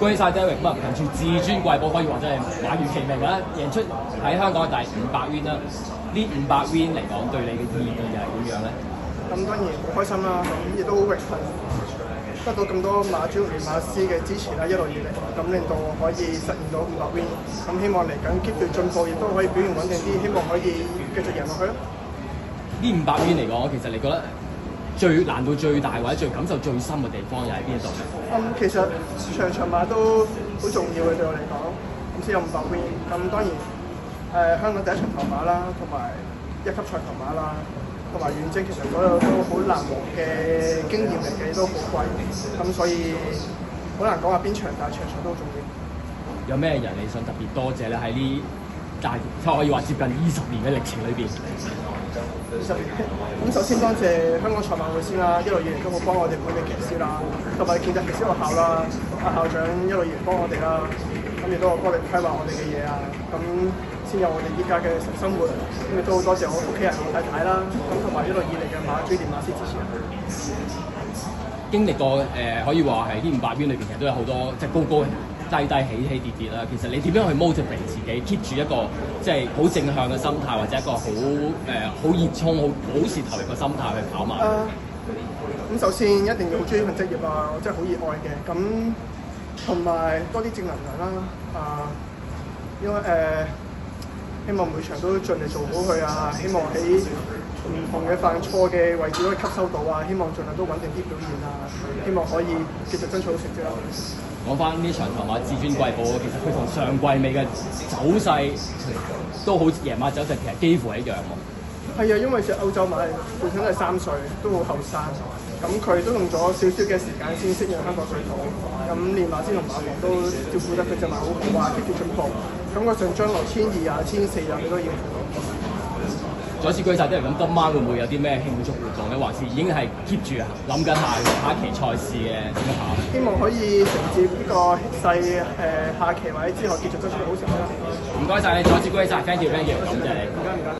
恭喜晒 Derek 咁啊，憑住至尊貴寶可以話真係馬如其名啦，贏出喺香港嘅第500 win 啦。呢500 win 嚟講對你嘅意義又係點樣咧？咁當然好開心啦，咁亦都好榮幸得到咁多馬主同馬師嘅支持啦，一路以嚟，咁令到我可以實現到500 win。咁希望嚟緊 keep 住進步，亦都可以表現穩定啲，希望可以繼續贏落去咯。呢500 win 嚟講，其實你覺得最難度最大或者最感受最深嘅地方又喺邊度咧？其實場馬都好重要嘅對我嚟講，咁先有500 win。咁當然香港第一場頭馬啦，同埋1級賽頭馬啦，同埋遠征，其實所有都好難忘嘅經驗嚟嘅，都好貴。咁所以好難講話邊場，但係場場都好重要。有咩人你想特別多謝咧？喺呢可以話接近20年嘅歷程裏邊。20年。咁首先多謝香港賽馬會先啦，一路以嚟都好幫我哋本地騎師啦，同埋健達騎師學校啦，校長一路以嚟幫我哋啦，咁亦都幫我哋規劃我哋嘅嘢啊，咁先有我哋依家嘅生活。咁亦都好多謝我屋企人、我太太啦，咁同埋一路以嚟嘅馬主連馬師支持。經歷過可以話係呢500 win裏邊，其實都有好多即係高高低低、起起跌跌啦。其實你點樣去 motivate 自己 keep 住一個即係好正向嘅心態，或者一個好熱衷、好事投入嘅心態去跑馬？咁首先一定要好中意呢份職業啊，我真係好熱愛嘅。咁同埋多啲正能量啦，因為希望每場都盡力做好佢啊，希望喺唔同嘅犯錯嘅位置都可以吸收到啊，希望盡量都穩定啲表現啊，希望可以繼續爭取好成績啦。講翻呢場頭馬至尊貴寶，其實佢同上季尾嘅走勢都好，贏馬走勢其實幾乎一樣喎。係啊，因為隻歐洲馬本身都係3歲，都好後生，咁佢都用咗少少嘅時間先適應香港水土，咁連馬師同馬房都照顧得佢隻馬好好啊，keep 住進步，感覺上將來1,200啊、1,400啊，佢都要做到。再一次恭喜晒啲人，咁今晚會唔會有啲咩慶祝活動咧？還是已經係 keep 住諗緊下期賽事嘅點樣跑？希望可以承接呢個勢，下期或者之後繼續爭取好成績啦。唔該晒你，再次恭喜晒 ，thank you，thank you，多謝你。唔該。